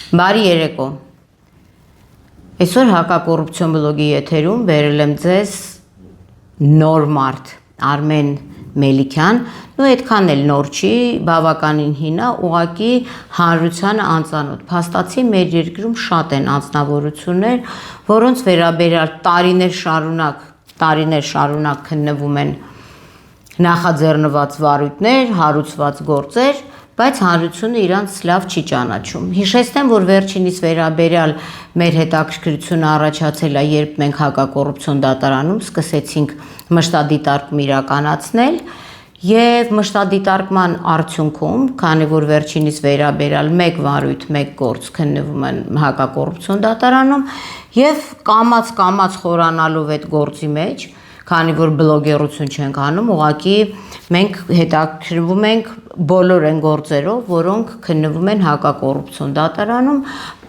Բարի երեկո։ Այսօր հակակոռուպցիոն բլոգի եթերում բերել եմ ձեզ նոր մարդ Արմեն Մելիքյան, ու այդքան էլ նոր չի, բավականին հին է, ուղղակի հանրությանը անծանոթ։ Փաստացի մեր երկրում շատ են անձնավորություններ, որոնց վերաբերյալ տարիներ շարունակ քննվում են նախաձեռնված վարույթներ, հարուցված գործեր, բայց հանրությունը իրանց լավ չի ճանաչում։ Հիշեցնեմ, որ վերջինիս վերաբերյալ մեր հետաքրքրությունը առաջացել է, երբ մենք հակակոռուպցիոն դատարանում սկսեցինք մշտադիտարկում իրականացնել, եւ մշտադիտարկման արդյունքում, քանի որ վերջինիս վերաբերյալ մեկ վարույթ, մեկ գործ քննվում են հակակոռուպցիոն դատարանում, եւ կամաց խորանալով այդ գործի մեջ, քանի որ բլոգերություն չենք անում, ուղղակի մենք հետաքրքրվում ենք բոլոր այն գործերով, որոնք քննվում են հակակոռուպցիոն դատարանում,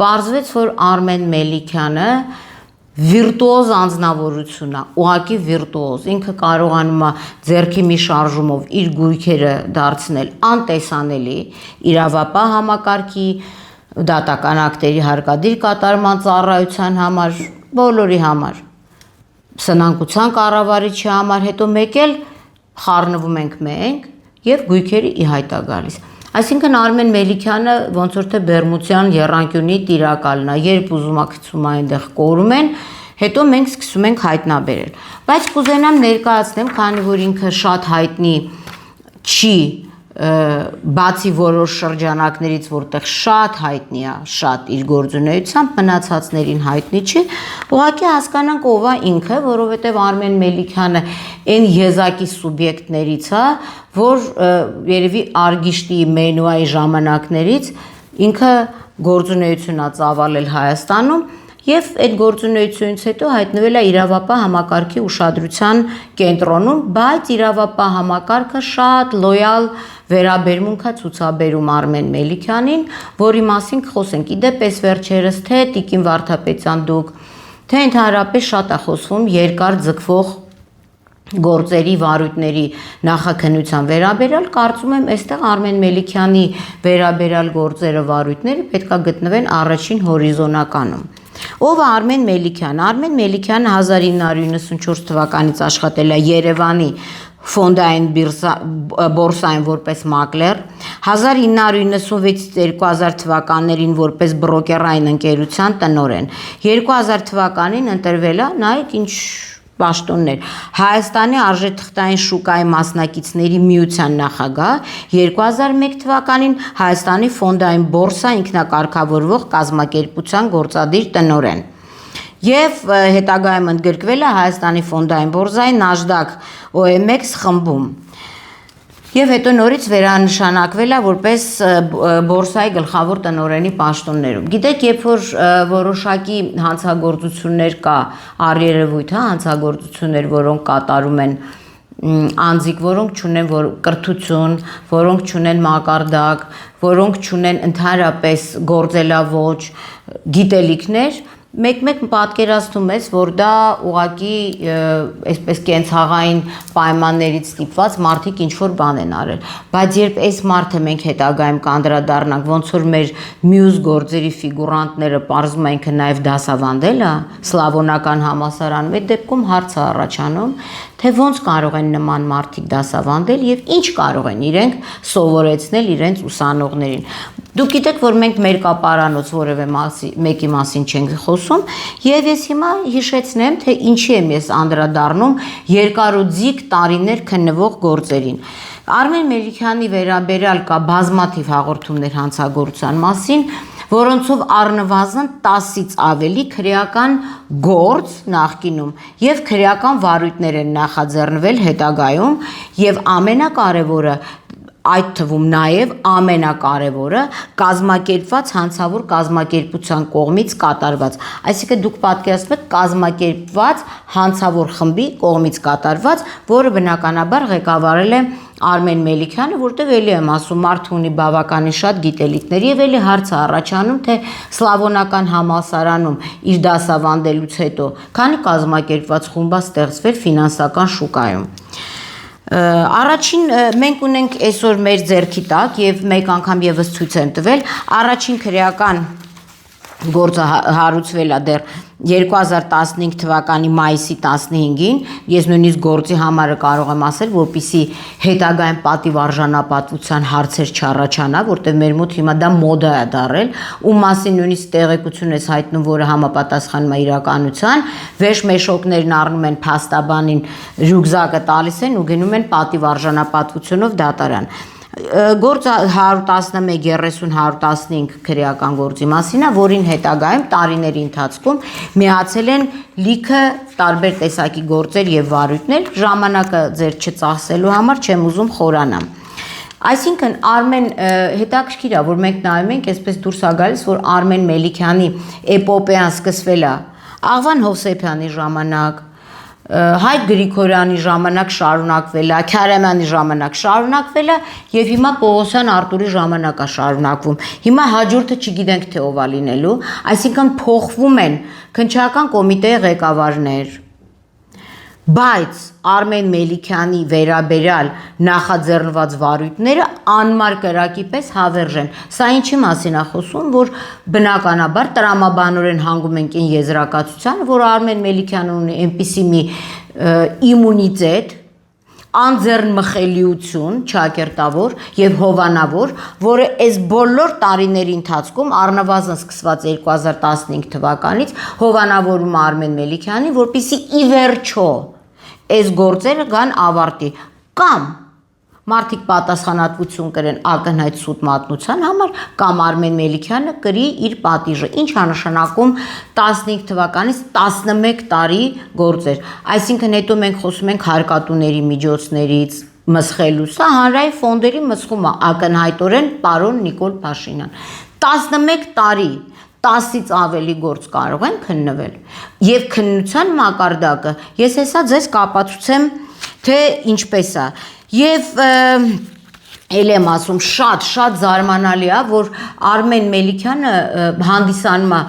պարզվեց, որ Արմեն Մելիքյանը վիրտուոզ անձնավորություն է, ուղղակի վիրտուոզ, ինքը կարողանում է ձեռքի մի շարժումով իր գույքերը դարձնել անտեսանելի, իրավապահ համակարգի, դատական ակտերի հարկադիր կատարման ծառայության համար, բոլորի համար, սնանկության կառավարիչի համար, հետո մեկ էլ խառնվում ենք մենք եւ գույքերը ի հայտ է գալիս։ Այսինքն Արմեն Մելիքյանը ոնց որ թե Բերմուդյան եռանկյունի տիրակալն է, երբ ուզում է գցում այնտեղ կորում են, հետո մենք սկսում ենք հայտնաբերել։ Բայց կուզենամ ներկայացնեմ, քանի որ ինքը շատ հայտնի չի, բացի որոշ շրջանակներից, որտեղ շատ հայտնի է, շատ իր գործունեությամբ, մնացածներին հայտնի չի, ուղղակի հասկանանք ով է ինքը, որովհետև Արմեն Մելիքյանը այն եզակի սուբյեկտներից է, որ երևի Արգիշտի Մենուայի ժամանակներից ինքը գործունեություն է ծավալել Հայաստանում եւ այդ գործունեությունից հետո հայտնվել է իրավապահ համակարգի ուշադրության կենտրոնում, բայց իրավապահ համակարգը շատ լոյալ վերաբերմունք է ցուցաբերում Արմեն Մելիքյանին, որի մասին խոսենք։ Իդեպ էս վերջերս թե Տիկին Վարդապետյան դուք, թե ընդհանրապես շատ է խոսվում երկար ձգվող գործերի վարույթների նախաքննության վերաբերյալ, կարծում եմ այստեղ Արմեն Մելիքյանի վերաբերյալ գործերը վարույթները պետք է գտնվեն առաջին հորիզոնականում։ Ով է Արմեն Մելիքյանը։ Արմեն Մելիքյանը 1994 թվականից աշխատել է Երևանի ֆոնդային բորսային որպես մակլեր, 1996-ից 2000 թվականներին որպես բրոկերային ընկերության տնօրեն, 2000 թվականին ընտրվել է, նայեք ինչ պաշտոններ, Հայաստանի արժեթղթային շուկայի մասնակիցների միության նախագահ, 2001 թվականին Հայաստանի ֆոնդային բորսա ինքնակարգավորվող կազմակերպության գործադիր տնօրեն եւ հետագայում ընդգրկվել է Հայաստանի ֆոնդային բորսայի NASDAQ OMX խմբում եւ հետո նորից վերանշանակվել է որպես բորսայի գլխավոր տնօրենի պաշտոններում։ Գիտեք, երբ որ որոշակի հանցագործություններ կա, առերևույթ, հանցագործություններ, որոնք կատարում են անձիկ, որոնք չունեն կրթություն, որոնք չունեն մակարդակ, որոնք չունեն ընդհանրապես գործելաոճ, գիտելիքներ, մեկ պատկերացնում ես, որ դա ուղղակի այսպես կենցաղային պայմաններից ստիպված մարդիկ ինչ-որ բան են արել, բայց երբ այս մարդը մենք հետագայում կանդրադառնանք, ոնց որ մեր մյուս գործերի ֆիգուրանտները պարզում են ինքը նաև դասավանդել է Սլավոնական համալսարանում, այդ դեպքում հարց է առաջանում, թե ոնց կարող են նման մարդիկ դասավանդել եւ ինչ կարող են իրենք սովորեցնել իրենց ուսանողներին։ Դուք գիտեք, որ մենք մեր կապարանոց որևէ մեկի մասին չենք խոսում, եւ ես հիմա հիշեցնեմ, թե ինչի եմ ես անդրադառնում երկարուձիգ տարիներ քննվող գործերին։ Արմեն Մելիքյանի վերաբերյալ կա բազմաթիվ հաղորդումներ հանցագործության մասին, որոնցով առնվազն 10-ից ավելի քրեական գործ նախկինում եւ քրեական վարույթներ են նախաձեռնվել հետագայում եւ ամենակարևորը այդ թվում նաև ամենակարևորը կազմակերպված հանցավոր կազմակերպության կողմից կատարված, այսինքն դուք պատկերացնում եք կազմակերպված հանցավոր խմբի կողմից կատարված, որը բնականաբար ղեկավարել է Արմեն Մելիքյանը, որտեղ էլի եմ ասում, մարդը ունի բավականին շատ գիտելիքներ եւ էլի հարց է առաջանում, թե Սլավոնական համալսարանում իր դասավանդելուց հետո քանի կազմակերպված խումբ է ստեղծվել ֆինանսական շուկայում։ Առաջին մենք ունենք այսօր մեր ձեռքի տակ եւ մեկ անգամ եւս ցույց եմ տվել առաջին քրեական գործը հարուցվել է դեռ 2015 թվականի մայիսի 15-ին, ես նույնիսկ գործի համարը կարող եմ ասել, որպեսզի հետագայում պատիվարժանապատվության հարցեր չառաջանա, որտեղ մեր մոտ հիմա դա մոդա է դարել, ու մասին նույնիսկ տեղեկություն ես հայտնում, որը համապատասխանում է իրականության, վեշ-մեշոկներն առնում են փաստաբանին, ռյուկզակը տալիս են ու գնում են պատիվարժանապատվությունով դատարան։ Գործը 111-30-115 քրեական գործի մասին է, որին հետագայում տարիների ընթացքում միացել են լիքը տարբեր տեսակի գործեր եւ վարույթներ, ժամանակը ձեր չծախսելու համար չեմ ուզում խորանամ։ Այսինքն Արմեն հետաքրքիր է, որ մենք նայում ենք, այսպես դուրս է գալիս, որ Արմեն Մելիքյանի էպոպեան սկսվել է Աղվան Հովսեփյանի ժամանակ, Հայկ Գրիգորյանի ժամանակ շարունակվել է, Քարամյանի ժամանակ շարունակվել է եւ հիմա Պողոսյան Արտուրի ժամանակ է շարունակվում։ Հիմա հաջորդը չգիտենք թե ով է լինելու, այսինքն փոխվում են քննչական կոմիտեի ղեկավարներ, բայց Արմեն Մելիքյանի վերաբերյալ նախաձեռնված վարույթները անմար կրակի պես հավերժ են։ Սա ինչի մասին է խոսում, որ բնականաբար տրամաբանորեն հանգում ենք այն եզրակացության, որ Արմեն Մելիքյանը ունի այնպիսի մի իմունիտետ, անձեռնմխելիություն, ճակերտավոր եւ հովանավոր, որը այս բոլոր տարիների ընթացքում առնվազն սկսված 2015 թվականից հովանավորում է Արմեն Մելիքյանին, որպեսզի ի վերջո այս գործերը գան ավարտի կամ մարդիկ պատասխանատվություն կրեն ակնհայտ սուտ մատնության համար կամ Արմեն Մելիքյանը կրի իր պատիժը, ինչ է նշանակում 15 թվականից 11 տարի գործեր, այսինքն հետո մենք խոսում ենք հարկատուների միջոցներից մսխելու, սա հանրային ֆոնդերի մսխում է ակնհայտորեն պարոն Նիկոլ Փաշինյան, 11 տարի 10-ից ավելի գործ կարող են քննվել եւ քննության մակարդակը ես հեսա ձեզ կապացուցեմ թե ինչպես է եւ ել եմ ասում շատ զարմանալի է որ Արմեն Մելիքյանը հանդիսանում է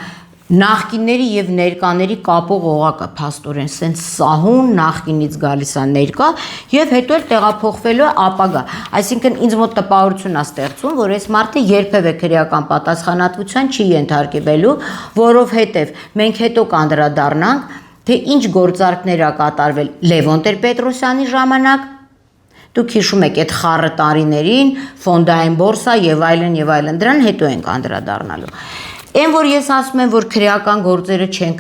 նախկինների եւ ներկաների կապող օղակը փաստորեն սենց սահուն նախկինից գալիս է ներկա եւ հետո էլ տեղափոխվելու է ապագա այսինքն ինձ մոտ տպավորություն է ստեղծում որ այս մարդը երբևէ քրեական պատասխանատվության չի ենթարկվելու որովհետեւ մենք հետո կանդրադառնանք թե ինչ գործարքներ ա կատարվել Լևոն Տեր-Պետրոսյանի ժամանակ դուք հիշում եք այդ խառը տարիներին ֆոնդային բորսա եւ այլն դրան հետո ենք անդրադառնալու Այն որ ես ասում եմ որ քրեական գործերը չեն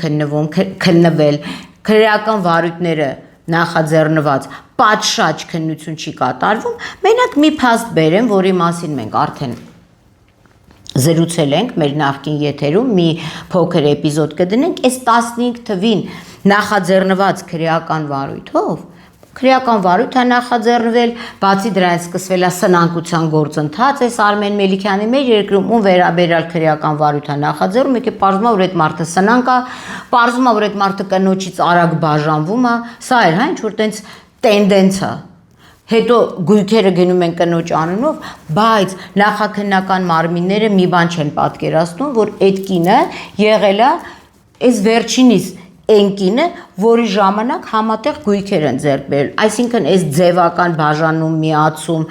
քննվել քրեական վարույթները նախաձեռնված պատշաճ քննություն չի կատարվում մենակ մի փաստ բերեմ որի մասին մենք արդեն զրուցել ենք մեր նախկին եթերում մի փոքր էպիզոդ կդնենք այս 15 թվին նախաձեռնված քրեական վարույթով Քրեական վարույթը նախաձեռնվել, բացի դրանից սկսվել է սնանկության գործընթաց, այս Արմեն Մելիքյանի մեր երկրում ում վերաբերյալ քրեական վարույթը նախաձեռնում, եկե պարզվում է, որ այդ մարդը սնանկ է, պարզվում է, որ այդ մարդը կնոջից արագ բաժանվում է, սա էր, հա, ինչ-որ տենց տենդենս է։ Հետո գույքերը գնում են կնոջ անունով, բայց նախաքննական մարմինները մի բան չեն պատկերացնում, որ այդ կինը եղել է այս վերջինիս Էնկինը, որի ժամանակ համատեղ գույքեր են ձեռք բերել, այսինքն այս ձևական բաժանում միացում,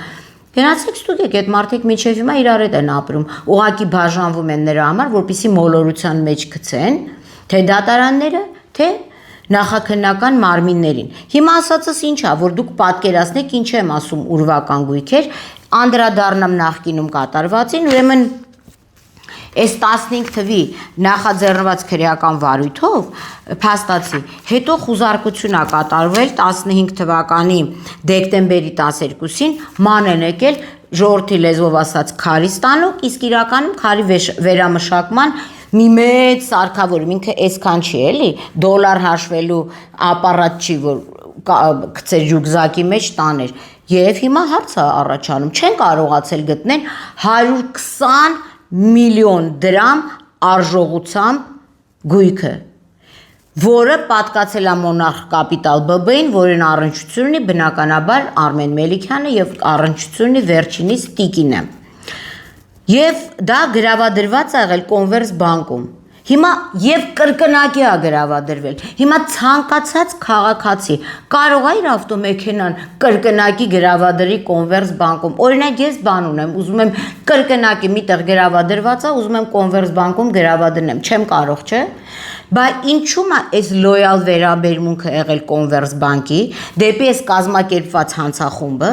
գնացեք ստուգեք, այդ մարդիկ մինչև հիմա իրար հետ են ապրում, ուղղակի բաժանվում են նրա համար, որպեսզի մոլորության մեջ գցեն, թե դատարանները, թե նախաքննական մարմիններին։ Հիմա ասածս ինչ է, որ դուք պատկերացնեք ինչ եմ ասում ուրվական գույքեր, անդրադառնամ նախկինում կատարվածին, ուրեմն Այս 15 թվի նախաձեռնված քրեական վարույթով փաստացի հետո խուզարկություն ա կատարվել 15 թվականի դեկտեմբերի 12-ին ման են եկել ժողովրդի լեզվով ասած քարի ստանոք, իսկ իրականում քարի վերամշակման մի մեծ սարքավորում, ինքը այսքան չի էլի, դոլար հաշվելու ապարատ չի, որ գցեր յուգզակի մեջ տաներ։ Եվ հիմա հարց է առաջանում, չեն կարողացել գտնել 120 միլիոն դրամ արժողությամբ գույքը, որը պատկացել է Monarch Capital BB-ին, որին առնչություն ունի բնականաբար Արմեն Մելիքյանը եւ առնչություն ունի վերջինիս Տիկինը։ Եվ դա գրավադրված է եղել Converse բանկում։ Հիմա եւ կրկնակի է գրավադրվել։ Հիմա ցանկացած քաղաքացի կարող է իր ավտոմեքենան կրկնակի գրավադրի Կոնվերս բանկում։ Օրինակ ես բան ունեմ, ուզում եմ կրկնակի միտեղ գրավադրված է, ուզում եմ Կոնվերս բանկում գրավադրնեմ, չեմ կարող, չէ՞։ Բայց ինչու՞ է այս լոյալ վերաբերմունքը եղել Կոնվերս բանկի դեպի այս կազմակերպված հանցախումբը,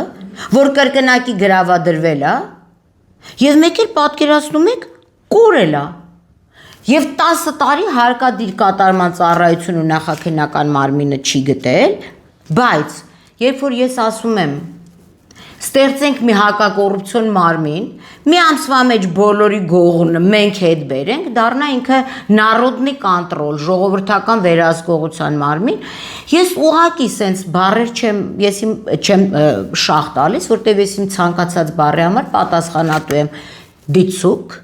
որ կրկնակի գրավադրվել է, եւ մեկ էլ պատկերացնում եք կորել է։ Եվ 10 տարի հարկադիր կատարման ծառայություն ու նախաքննական մարմինը չի գտել, բայց երբ որ ես ասում եմ ստեղծենք մի հակակոռուպցիոն մարմին, մի ամսվա մեջ բոլորի գողունը մենք հետ բերենք, դառնա ինքը Նարոդնի կոնտրոլ, ժողովրդական վերահսկողության մարմին, ես ուղղակի սենց բառեր չեմ շահ տալիս, որտեղ ես իմ ցանկացած բառի համար պատասխանատու եմ դիցուկ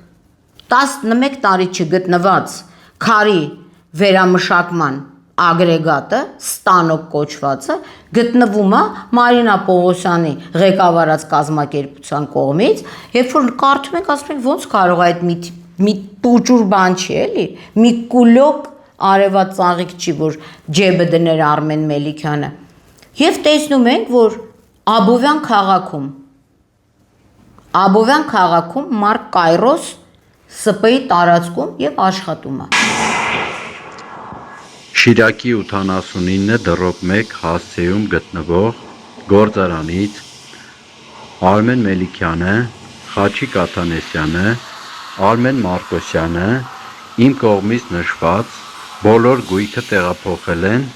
11 տարի չգտնված քարի վերամշակման ագրեգատը, ստանոկ կոչվածը, գտնվում է Մարինա Պողոսյանի ղեկավարած կազմակերպության կողմից, երբ որ կարդում ենք, ասում ենք, ոնց կարող է այդ մի տուճուր բան չի, էլի, մի կուլոկ արևած ծաղիկ չի, որ ջեբը դներ Արմեն Մելիքյանը։ Եվ տեսնում ենք, որ Աբովյան քաղաքում Մարկ Կայրոս ՍՊ-ի տարածքում եւ աշխատում է։ Շիրակի 89 դռոկ 1 հասցեում գտնվող գործարանից Արմեն Մելիքյանը, Խաչիկ Աթանեսյանը, Արմեն Մարկոսյանը իմ կողմից նշված բոլոր գույքը տեղափոխել են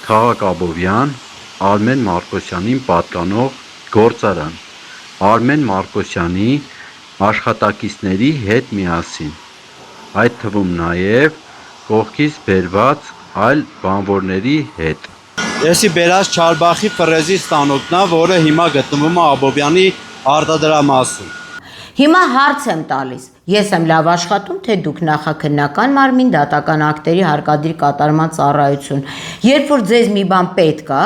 քաղաք Աբովյան Արմեն Մարկոսյանին պատկանող գործարան Արմեն Մարկոսյանի աշխատակիցների հետ միասին, այդ թվում նաև կողքից բերված այլ բանվորների հետ։ Եսի բերած Չարբախի ֆրեզի ստանոքն է, որը հիմա գտնվում է Աբովյանի արտադրամասում։ Հիմա հարց եմ տալիս, ես եմ լավ աշխատում, թե դուք նախաքննական մարմին դատական ակտերի հարկադիր կատարման ծառայություն, երբ որ ձեզ մի բան պետք է,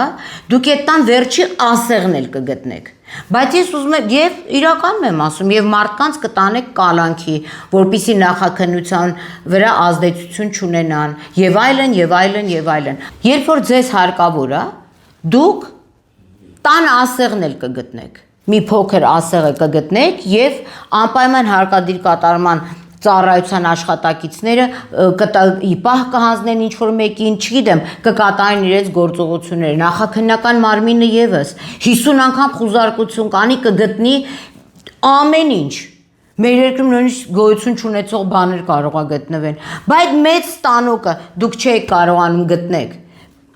դուք այդ տան վերջի ասեղն էլ կգտնեք։ Բայց ես ուզում եմ եւ իրականում եմ ասում եւ մարդկանց կտանեք կալանքի, որպիսի նախաքննության վրա ազդեցություն չունենան եւ այլն եւ այլն եւ այլն։ Երբ որ ձեզ հարկավոր է, դուք տան ասեղն էլ կգտնեք։ Մի փոքր ասեղը կգտնեք եւ անպայման հարկադիր կատարման ծառայության աշխատակիցները պահ կհանձնեն ինչ-որ մեկին, չգիտեմ, կկատարեն իրենց գործողությունները, նախաքննական մարմինը եւս 50 անգամ խուզարկություն կանի, կգտնի ամեն ինչ։ Մեր երկրում նույնիսկ գոյություն չունեցող բաներ կարող է գտնվեն, բայց մեծ ստանոկը դուք չեք կարողանում գտնեք։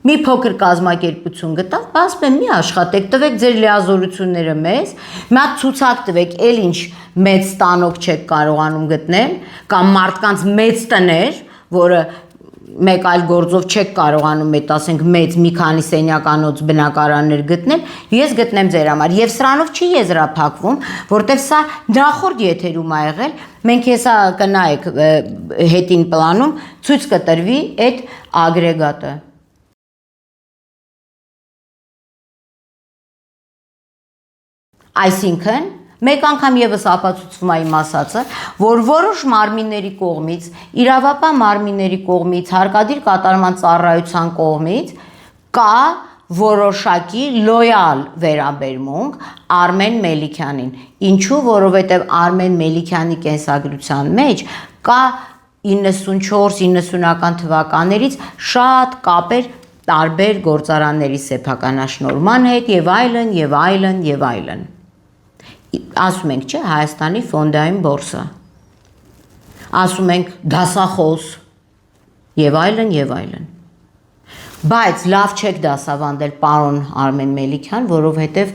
Մի փոքր կազմակերպություն գտավ, ասում եմ մի աշխատեք, տվեք ձեր լիազորությունները մեզ, մի հատ ցուցակ տվեք, էլ ինչ մեծ ստանոք չեք կարողանում գտնել, կամ մարդկանց մեծ տներ, որը մեկ այլ գործով չեք կարողանում այդ ասենք մեծ մի քանի սենյականոց բնակարաններ գտնել, ես գտնեմ ձեր համար։ Եվ սրանով չի եզրափակվում, որտեղ սա նախորդ եթերում ա եղել, մենք հեսա կնայեք հետին պլանում ցույց կտրվի այդ ագրեգատը։ Այսինքն, մեկ անգամ եւս ապացուցվում է իմ ասածը, որ որոշ մարմինների կողմից, իրավապահ մարմինների կողմից, հարկադիր կատարման ծառայության կողմից կա որոշակի լոյալ վերաբերմունք Արմեն Մելիքյանին։ Ինչու, որովհետեւ Արմեն Մելիքյանի կենսագրության մեջ կա 94-90-ական թվականներից շատ կապեր տարբեր գործարանների սեփականաշնորհման հետ եւ այլն եւ այլն եւ այլն։ Ասում ենք, չէ, Հայաստանի ֆոնդային բորսա, ասում ենք դասախոս եւ այլն եւ այլն։ Բայց լավ չեք դասավանդել պարոն Արմեն Մելիքյան, որովհետեւ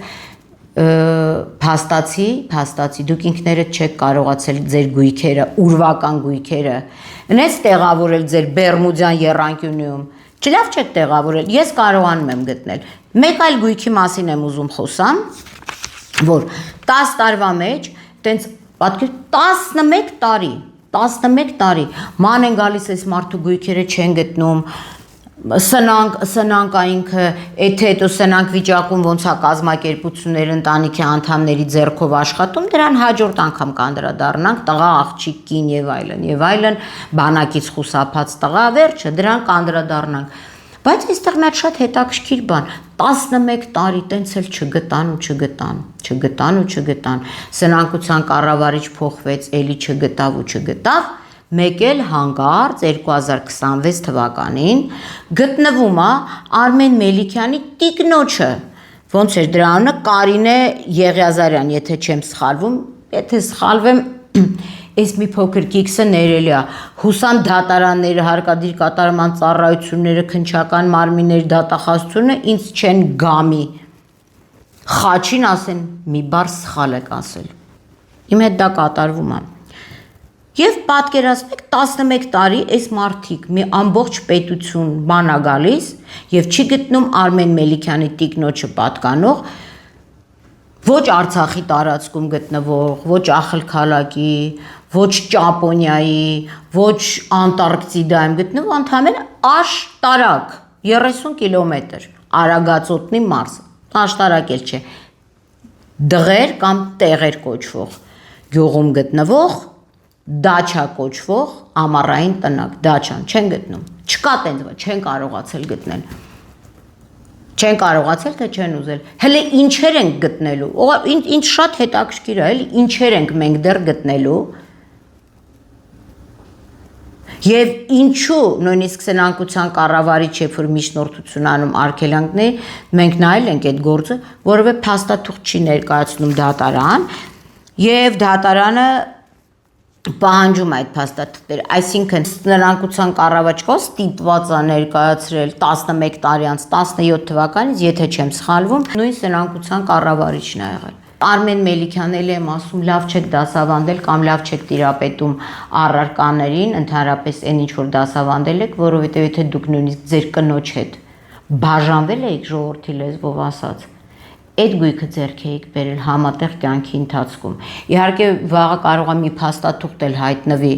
փաստացի դուք ինքներդ չեք կարողացել ձեր գույքերը, ուրվական գույքերը, նես տեղավորել ձեր Բերմուդյան եռանկյունիում։ Չլավ չեք տեղավորել, ես կարողանում եմ գտնել։ Մեկ այլ գույքի մասին եմ ուզում խոսամ, որ 10 տարվա մեջ, տենց պատկեր 11 տարի, ման են գալիս այս մարդու գույքերը չեն գտնում, սնանկ այնքը, եթե հետո սնանկ վիճակում ոնց է կազմակերպությունները ընտանիքի անդամների ձեռքով աշխատում, դրան հաջորդ անգամ կանդրադառնանք, տղա, աղջիկ, կին եւ այլն, բանակից խուսափած տղա, վերջը դրան կանդրադառնանք։ Բայց այստեղ մի հատ շատ հետաքրքիր բան, 11 տարի տենց էլ չգտան։ Սնանկության կառավարիչ փոխվեց, էլի չգտավ, մեկ էլ հանկարծ 2026 թվականին գտնվում է Արմեն Մելիքյանի տիկնոջը, ոնց էր դրա անունը, Կարինե Եղիազարյան, եթե չեմ սխալվում, եթե սխալվեմ, այս մի փոքր կիքսը ներելի է, հուսամ դատարանները, հարկադիր կատարման ծառայությունները, քննչական մարմինների դատախազությունը ինձ չեն գամի, խաչին ասեն, մի բառ սխալ եք ասել, իմ հետ դա կատարվում է։ Եվ պատկերացնեք 11 տարի այս մարդիկ մի ամբողջ պետություն բան է գալիս եւ չի գտնում Արմեն Մելիքյանի տիկնոջը պատկանող ոչ Արցախի տարածքում գտնվող, ոչ Ախալքալակի, ոչ Ճապոնիայի, ոչ Անտարկտիդայում գտնվող ընդհանրապես աշտարակ 30 կիլոմետր Արագածոտնի մարզ, աշտարակ էլ չէ, դղեր կամ տեղեր կոչվող գյուղում գտնվող դաչա կոչվող ամառային տնակ, դաչան չեն գտնում, չկա տենց բան, չեն կարողացել գտնել, չեն կարողացել, թե չեն ուզել, հələ ինչեր ենք գտնելու, ինչ շատ հետաքրքիր է, էլի ինչեր ենք մենք դեռ գտնելու, եւ ինչու նույնիսկ սնանկության կառավարիչ երբ որ միջնորդություն անում արգելանքներ, մենք նայել ենք այդ գործը, որովհետեւ փաստաթուղթ չի ներկայացնում դատարան, եւ դատարանը պահանջում այդ փաստաթղթերը, այսինքն սնանկության կառավարիչը ստիպված է ներկայացրել 11 տարի անց 17 թվականից, եթե չեմ սխալվում, նույն սնանկության կառավարիչն է եղել։ Արմեն Մելիքյանն էլ եմ ասում, լավ չեք դասավանդել կամ լավ չեք տիրապետում առարկաներին, ընդհանրապես այն ինչ որ դասավանդել եք, որովհետև եթե դուք նույնիսկ ձեր կնոջ հետ բաժանվել եք ժողովրդի լեզվով ասած, այդ գույքը ձեռք էիք բերել համատեղ կյանքի ընթացքում։ Իհարկե վաղը կարող է մի փաստաթուղթ էլ հայտնվի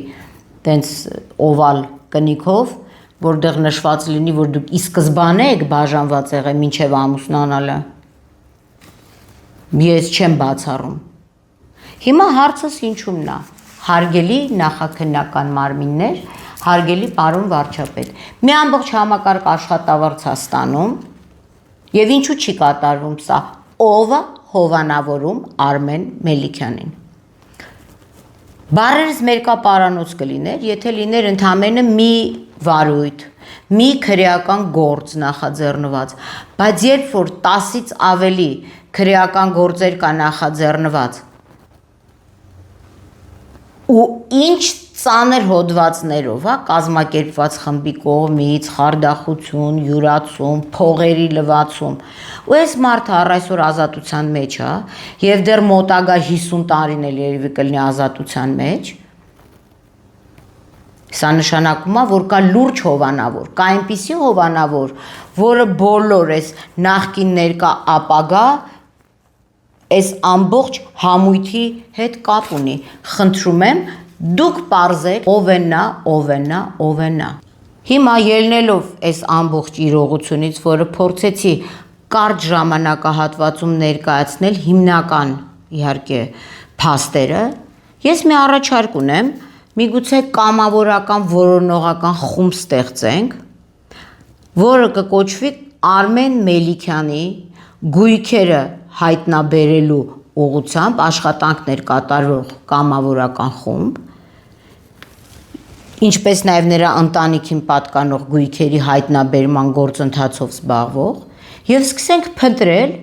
տենց օվալ կնիքով, որտեղ նշված լինի, որ դուք ի սկզբանե եք բաժանված եղել մինչև ամուսնանալը։ Ես չեմ բացառում։ Հիմա հարցս ինչումն է։ Հարգելի նախաքննական մարմիններ, հարգելի պարոն վարչապետ, մի ամբողջ համակարգ աշխատավարձ է ստանում, եւ ինչու չի կատարվում սա։ Ով է հովանավորում Արմեն Մելիքյանին։ Բարերս մերկապարանոց կլիներ, եթե լիներ ընդամենը մի վարույթ, մի քրեական գործ նախաձեռնված, բայց երբ որ 10-ից ավելի քրեական գործեր կա նախաձեռնված ու ինչ ծանր հոդվածներով, հա, կազմակերպված խմբի կողմից, խարդախություն, յուրացում, փողերի լվացում, ու այս մարդը առ այսօր ազատության մեջ է, եւ դեռ մոտակա 50 տարին էլ երևի կլինի ազատության մեջ, սա նշանակում է, որ կա լուրջ հովանավոր, կա այնպիսի հովանավոր, որը բոլոր այս նախկին ներկա ապագա այս ամբողջ համույթի հետ կապ ունի, խնդրում եմ, դուք պարզեք ով է նա։ Հիմա ելնելով այս ամբողջ իրողությունից, որը փորձեցի կարճ ժամանակահատվածում ներկայացնել հիմնական իհարկե փաստերը, ես մի առաջարկ ունեմ, միգուցե կամավորական որոնողական խումբ ստեղծենք, որը կկոչվի Արմեն Մելիքյանի գույքերը հայտնաբերելու ուղղությամբ աշխատանքներ կատարող կամավորական խումբ, ինչպես նաև նրա ընտանիքին պատկանող գույքերի հայտնաբերման գործընթացով զբաղվող, եւ սկսենք փնտրել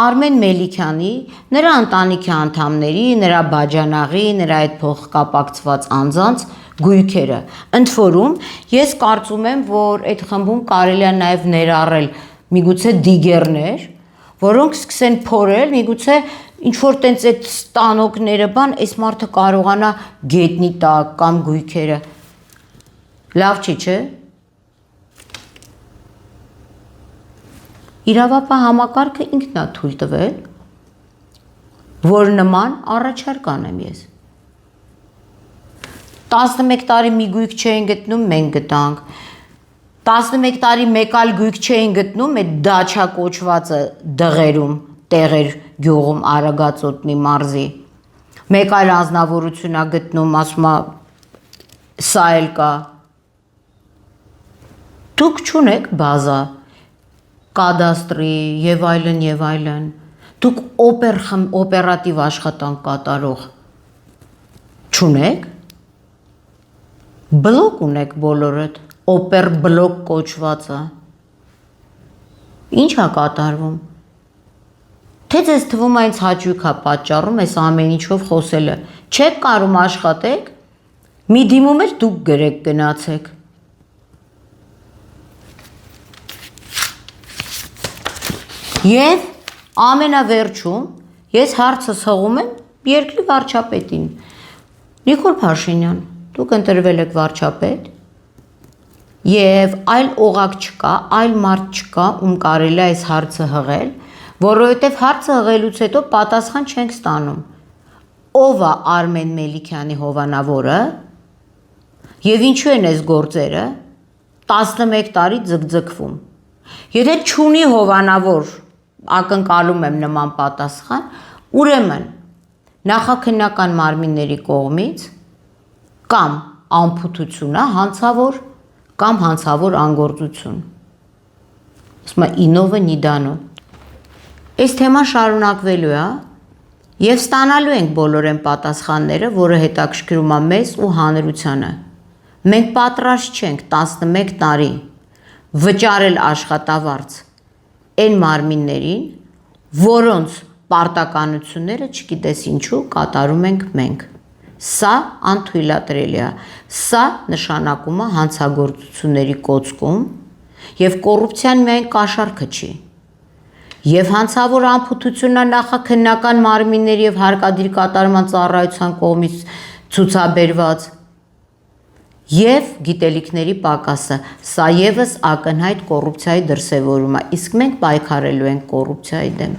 Արմեն Մելիքյանի, նրա ընտանիքի անդամների, նրա բաժանաղի, նրա այդ փոխկապակցված անձանց գույքերը։ Ընդ որում, ես կարծում եմ, որ այդ խմբում կարելի է նաև ներառել միգուցե դիգերներ, որոնք սկսեն փորել, միգուցե ինչ որ տենց այդ ստանոկները բան, այս մարդը կարողանա գետնի տակ կամ գույքերը։ Լավ չի, չէ՞։ Իրավապահ համակարգը ինքն է թույլ տվել, որ նման առաջարկ անեմ ես։ 11 տարի մի գույք չէին գտնում, մենք գտանք։ 11 տարի մեկ այլ գույք չէին գտնում այդ դաչա կոչվածը դղերում, տեղեր գյուղում Արագածոտնի մարզի։ Մեկ այլ անձնավորություն ա գտնում, ասում ա սա էլ կա։ Դուք չունեք բազա, կադաստրի եւ այլն, դուք օպերատիվ աշխատանք կատարող չունեք, բլոկ ունեք բոլորդ, օպեր բլոկ կոչվածը, ինչ ա կատարվում, թե ձեզ թվում այնց հաճույք ա պատճառում այս ամեն ինչով խոսելը, չեք կարում աշխատեք, մի դիմում էր դուք գրեք գնացեք, Եվ ամենավերջում ես հարցս հղում եմ երկրի վարչապետին։ Նիկոլ Փաշինյան, դուք ընտրվել եք վարչապետ եւ այլ օղակ չկա, այլ մարդ չկա, ում կարելի է այս հարցը հղել, որովհետեւ հարցը հղելուց հետո պատասխան չենք ստանում։ Ով է Արմեն Մելիքյանի հովանավորը եւ ինչու են այս գործերը 11 տարի ձգձգվում։ Եթե չունի հովանավոր ակնկալում եմ նման պատասխան, ուրեմն նախաքննական մարմինների կողմից կամ անփութություն է հանցավոր կամ հանցավոր անգործություն։ Ասում է ինովը նիդանո։ Այս թեման շարունակվելու է եւ ստանալու ենք բոլոր այն պատասխանները, որը հետաքրքրում է մեզ ու հանրությանը։ Մենք պատրաստ չենք 11 տարի վճարել աշխատավարձ այն մարմիններին, որոնց պարտականությունները չգիտես ինչու կատարում ենք մենք։ Սա անթույլատրելի է, սա նշանակում է հանցագործությունների կոծկում եւ կոռուպցիան միայն կաշառքը չի։ Եվ հանցավոր անփութությունն է նախաքննական մարմինների եւ հարկադիր կատարման ծառայության կողմից ցուցաբերված Եվ գիտելիքների պակասը, սա եւս ակնհայտ կոռուպցիայի դրսևորում է, իսկ մենք պայքարելու ենք կոռուպցիայի դեմ։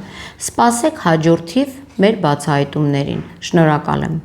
Սպասեք հաջորդիվ մեր բացահայտումներին։ Շնորհակալ եմ։